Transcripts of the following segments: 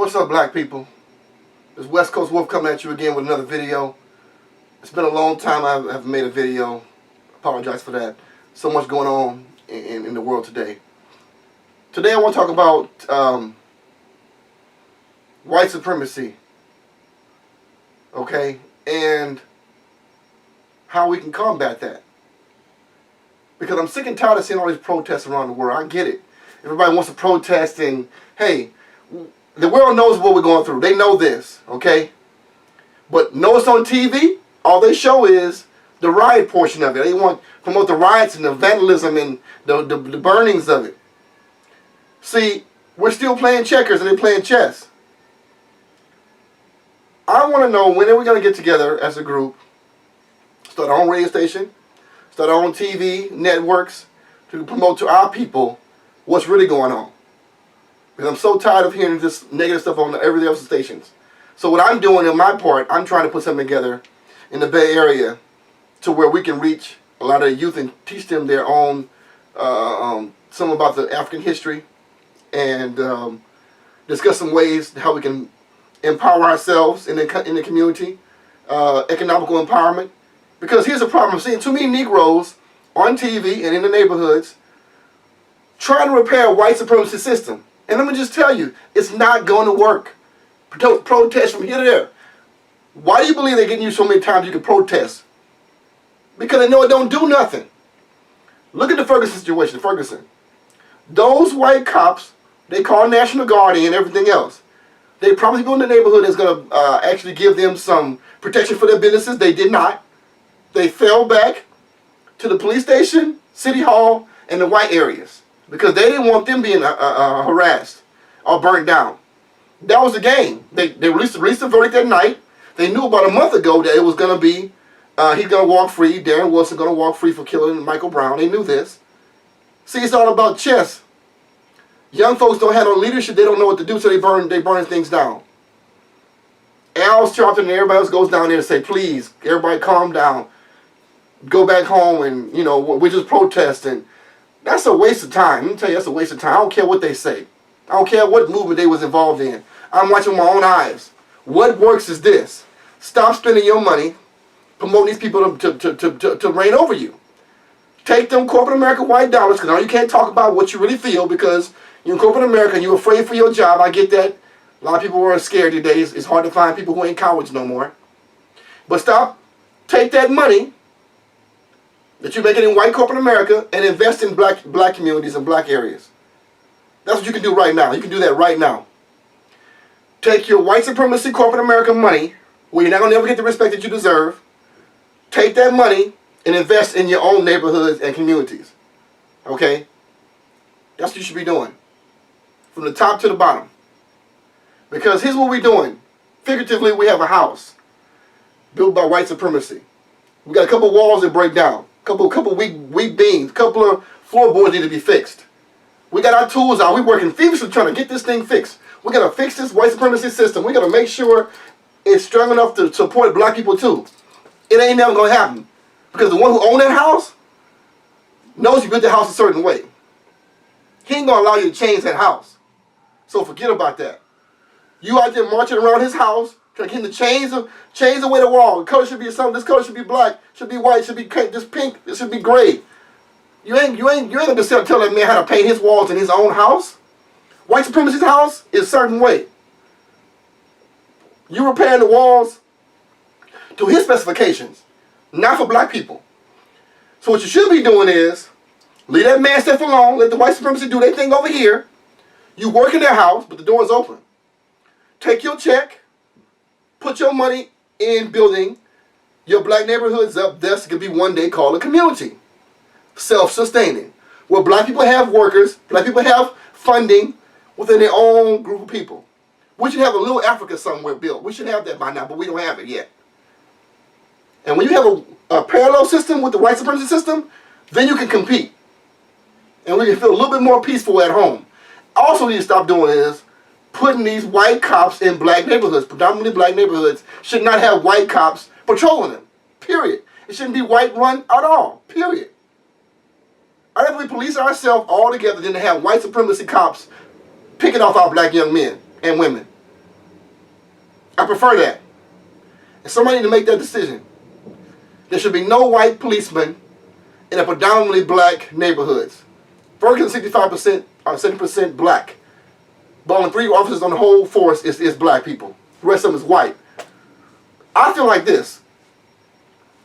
What's up, black people? This West Coast Wolf coming at you again with another video. It's been a long time I have made a video. Apologize for that. So much going on in the world today. Today I want to talk about white supremacy. Okay? And how we can combat that. Because I'm sick and tired of seeing all these protests around the world. I get it. Everybody wants to protest and, hey, the world knows what we're going through. They know this, okay? But notice on TV, all they show is the riot portion of it. They want to promote the riots and the vandalism and the burnings of it. See, we're still playing checkers and they're playing chess. I want to know, when are we going to get together as a group, start our own radio station, start our own TV networks to promote to our people what's really going on. Because I'm so tired of hearing this negative stuff on every other stations. So what I'm doing in my part, I'm trying to put something together in the Bay Area to where we can reach a lot of the youth and teach them their own, some about the African history, and discuss some ways how we can empower ourselves in the community, economical empowerment. Because here's the problem: I'm seeing too many Negroes on TV and in the neighborhoods trying to repair a white supremacy system. And let me just tell you, it's not going to work. Protest from here to there. Why do you believe they're getting you so many times you can protest? Because they know it don't do nothing. Look at the Ferguson situation, Ferguson. Those white cops, they call National Guard and everything else. They promised people in the neighborhood that's going to actually give them some protection for their businesses. They did not. They fell back to the police station, city hall, and the white areas. Because they didn't want them being harassed or burned down. That was the game. They released the verdict that night. They knew about a month ago that it was going to be, he's going to walk free. Darren Wilson going to walk free for killing Michael Brown. They knew this. See, it's all about chess. Young folks don't have no leadership. They don't know what to do, so they burn things down. Al Sharpton and everybody else goes down there and say, please, everybody calm down. Go back home and, you know, we're just protesting. That's a waste of time. Let me tell you, that's a waste of time. I don't care what they say. I don't care what movement they was involved in. I'm watching with my own eyes. What works is this. Stop spending your money promoting these people to reign over you. Take them corporate America white dollars, because now you can't talk about what you really feel because you're in corporate America and you're afraid for your job. I get that. A lot of people are scared today. It's hard to find people who ain't cowards no more. But stop. Take that money that you're making in white corporate America and invest in black communities and black areas. That's what you can do right now. You can do that right now. Take your white supremacy corporate America money, where you're not going to ever get the respect that you deserve. Take that money and invest in your own neighborhoods and communities. Okay? That's what you should be doing. From the top to the bottom. Because here's what we're doing. Figuratively, we have a house built by white supremacy. We got a couple walls that break down. Couple weak beams, couple of floorboards need to be fixed. We got our tools out. We're working feverishly trying to get this thing fixed. We got to fix this white supremacy system. We got to make sure it's strong enough to support black people too. It ain't never going to happen. Because the one who owns that house knows you built the house a certain way. He ain't going to allow you to change that house. So forget about that. You out there marching around his house, trying to get him to change away the wall. The color should be something. This color should be black, should be white, should be this pink, this should be gray. You ain't gonna just tell that man how to paint his walls in his own house. White supremacy's house is a certain way. You repairing the walls to his specifications, not for black people. So what you should be doing is leave that man stuff alone. Let the white supremacy do their thing over here. You work in their house, but the door is open. Take your check. Put your money in building your black neighborhoods up. This could be one day called a community. Self-sustaining. Where black people have workers, black people have funding within their own group of people. We should have a little Africa somewhere built. We should have that by now, but we don't have it yet. And when you have a parallel system with the white supremacy system, then you can compete. And we can feel a little bit more peaceful at home. Also, need to stop doing is putting these white cops in black neighborhoods, predominantly black neighborhoods, should not have white cops patrolling them. Period. It shouldn't be white run at all. Period. I'd rather we police ourselves all together than to have white supremacy cops picking off our black young men and women. I prefer that. And somebody need to make that decision. There should be no white policemen in a predominantly black neighborhoods. Ferguson 65% or 70% black. But only 3 officers on the whole force is black people. The rest of them is white. I feel like this.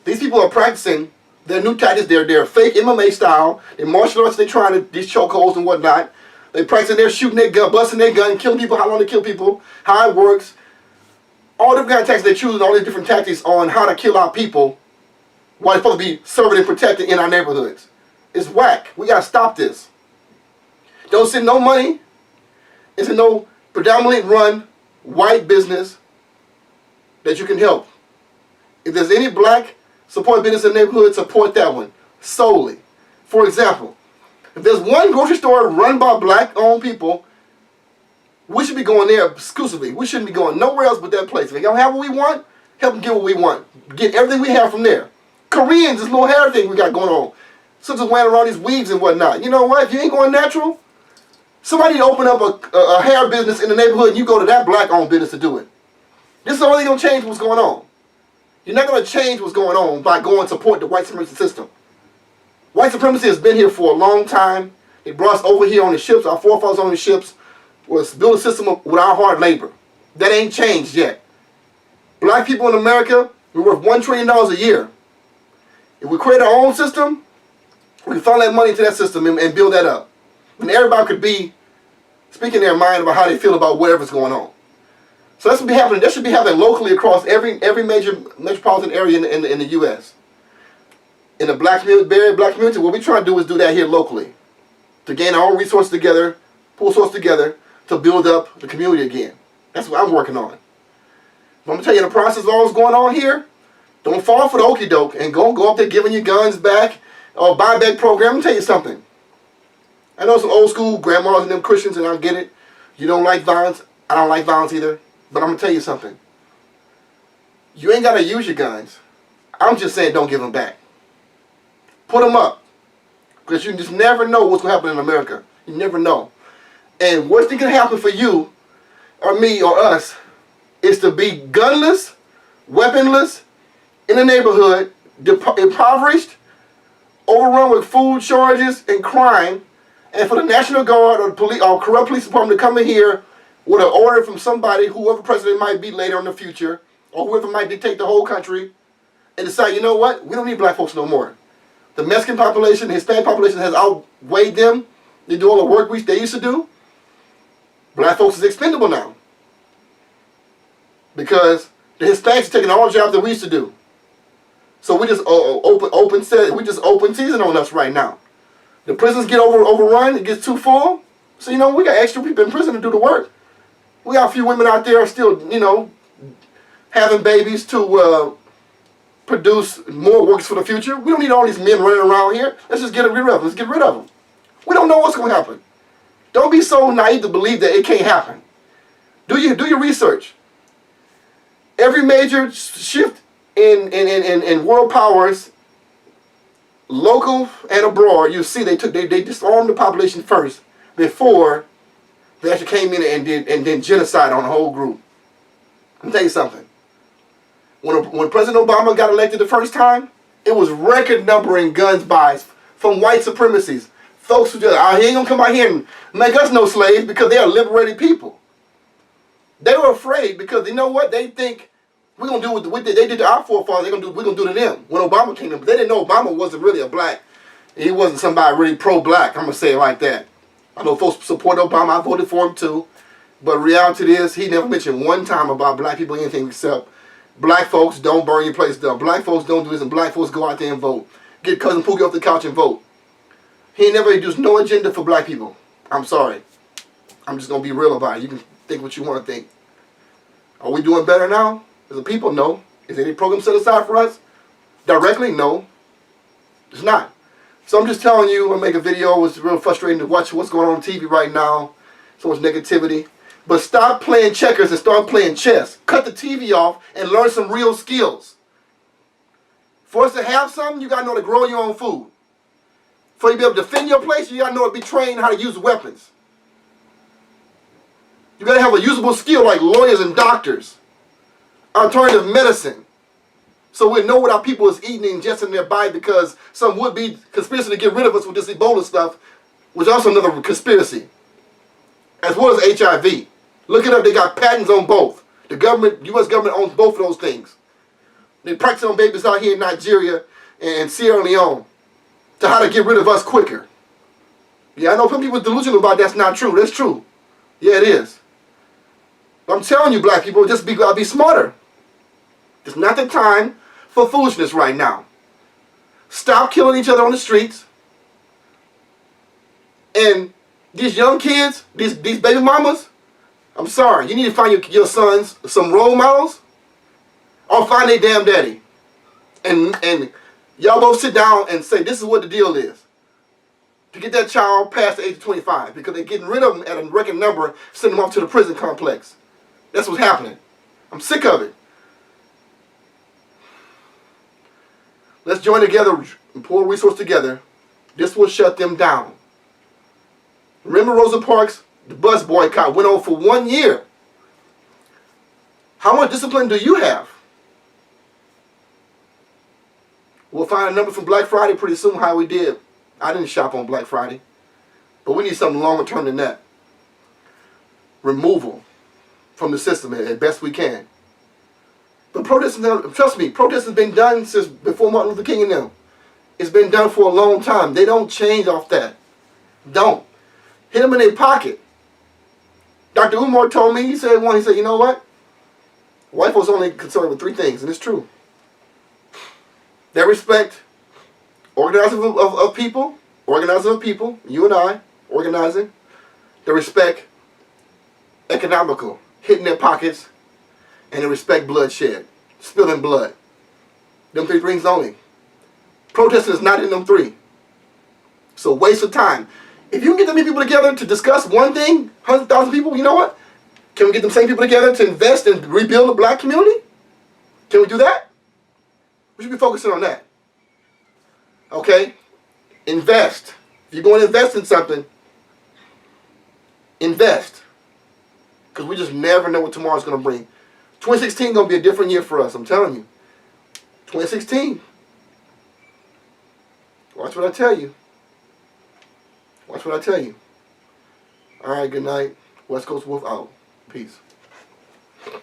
These people are practicing their new tactics. They're fake MMA style. They're martial arts. They're trying to these chokeholds and whatnot. They're practicing. They're shooting their gun, busting their gun, killing people. How long to kill people? How it works. All different kind of tactics. They're choosing all these different tactics on how to kill our people while they're supposed to be serving and protected in our neighborhoods. It's whack. We gotta stop this. Don't send no money. It's a no predominantly run white business that you can help. If there's any black support business in the neighborhood, support that one solely. For example, if there's one grocery store run by black-owned people, we should be going there exclusively. We shouldn't be going nowhere else but that place. If they don't have what we want, help them get what we want. Get everything we have from there. Koreans, this little hair thing we got going on. Sisters wearing around these weaves and whatnot. You know what? If you ain't going natural, somebody to open up a hair business in the neighborhood and you go to that black-owned business to do it. This is only going to change what's going on. You're not going to change what's going on by going to support the white supremacy system. White supremacy has been here for a long time. They brought us over here on the ships. Our forefathers on the ships was build a system with our hard labor. That ain't changed yet. Black people in America, we're worth $1 trillion a year. If we create our own system, we can funnel that money into that system and build that up. And everybody could be speaking their mind about how they feel about whatever's going on. So that's what be happening. That should be happening locally across every major metropolitan area in the U.S. In the black community, what we try to do is do that here locally. To gain our own resources together, pull sources together, to build up the community again. That's what I'm working on. But I'm going to tell you, in the process of all that's going on here, don't fall for the okie doke and go up there giving your guns back or buyback program. I'm going to tell you something. I know some old school grandmas and them Christians, and I get it. You don't like violence. I don't like violence either. But I'm going to tell you something. You ain't got to use your guns. I'm just saying don't give them back. Put them up. Because you just never know what's going to happen in America. You never know. And what's going to happen for you or me or us is to be gunless, weaponless, in the neighborhood, impoverished, overrun with food shortages and crime, and for the National Guard or the police or corrupt police department to come in here with an order from somebody, whoever president might be later in the future, or whoever might dictate the whole country, and decide, you know what, we don't need black folks no more. The Mexican population, the Hispanic population has outweighed them. They do all the work they used to do. Black folks is expendable now. Because the Hispanics are taking all the jobs that we used to do. So we just open season on us right now. The prisons get overrun, it gets too full. So you know, we got extra people in prison to do the work. We got a few women out there still, you know, having babies to produce more workers for the future. We don't need all these men running around here. Let's just get rid of them. Let's get rid of them. We don't know what's going to happen. Don't be so naive to believe that it can't happen. Do your research. Every major shift in world powers, local and abroad, you see they disarmed the population first before they actually came in and did genocide on the whole group. Let me tell you something. When President Obama got elected the first time, it was record numbering guns buys from white supremacists. Folks who just, he ain't gonna come out here and make us no slaves because they are liberated people. They were afraid because you know what? They think we're gonna do what they did to our forefathers. We're gonna do to them. When Obama came in, but they didn't know Obama wasn't really a black. He wasn't somebody really pro-black. I'm gonna say it like that. I know folks support Obama. I voted for him too. But reality is, he never mentioned one time about black people anything except black folks don't burn your place down. Black folks don't do this, and black folks go out there and vote. Get Cousin Pookie off the couch and vote. He never introduced no agenda for black people. I'm sorry. I'm just gonna be real about it. You can think what you want to think. Are we doing better now? As a people, no. Is any program set aside for us? Directly, no. It's not. So I'm just telling you, I make a video. It's real frustrating to watch what's going on TV right now. So much negativity. But stop playing checkers and start playing chess. Cut the TV off and learn some real skills. For us to have something, you got to know how to grow your own food. For you to be able to defend your place, you got to know how to be trained how to use weapons. You got to have a usable skill like lawyers and doctors. alternative medicine. So we know what our people is eating and ingesting in their body, because some would be conspiracy to get rid of us with this Ebola stuff, which is also another conspiracy. As well as HIV. Look it up, they got patents on both. The government, U.S. government owns both of those things. They practice on babies out here in Nigeria and Sierra Leone to how to get rid of us quicker. Yeah, I know some people are delusional about that's not true. That's true. Yeah, it is. But I'm telling you, black people, just be smarter. It's not the time for foolishness right now. Stop killing each other on the streets. And these young kids, these baby mamas, I'm sorry, you need to find your sons some role models, or find their damn daddy. And y'all both sit down and say, this is what the deal is. To get that child past the age of 25, because they're getting rid of them at a record number, sending them off to the prison complex. That's what's happening. I'm sick of it. Let's join together and pull resources together. This will shut them down. Remember Rosa Parks? The bus boycott went on for 1 year. How much discipline do you have? We'll find a number from Black Friday pretty soon, how we did. I didn't shop on Black Friday. But we need something longer term than that. Removal from the system as best we can. But protesting, trust me, protest has been done since before Martin Luther King and them. It's been done for a long time. They don't change off that. Don't. Hit them in their pocket. Dr. Umar told me, he said, you know what? White folks only concerned with 3 things, and it's true. They respect organizing of people, you and I, organizing. They respect economical, hitting their pockets, and they respect bloodshed, spilling blood. Them 3 things only. Protesting is not in them 3. So waste of time. If you can get them people together to discuss one thing, 100,000 people, you know what? Can we get them same people together to invest and rebuild the black community? Can we do that? We should be focusing on that. Okay? Invest. If you're going to invest in something, invest. Because we just never know what tomorrow's going to bring. 2016 is going to be a different year for us, I'm telling you. 2016. Watch what I tell you. Watch what I tell you. All right, good night. West Coast Wolf out. Peace.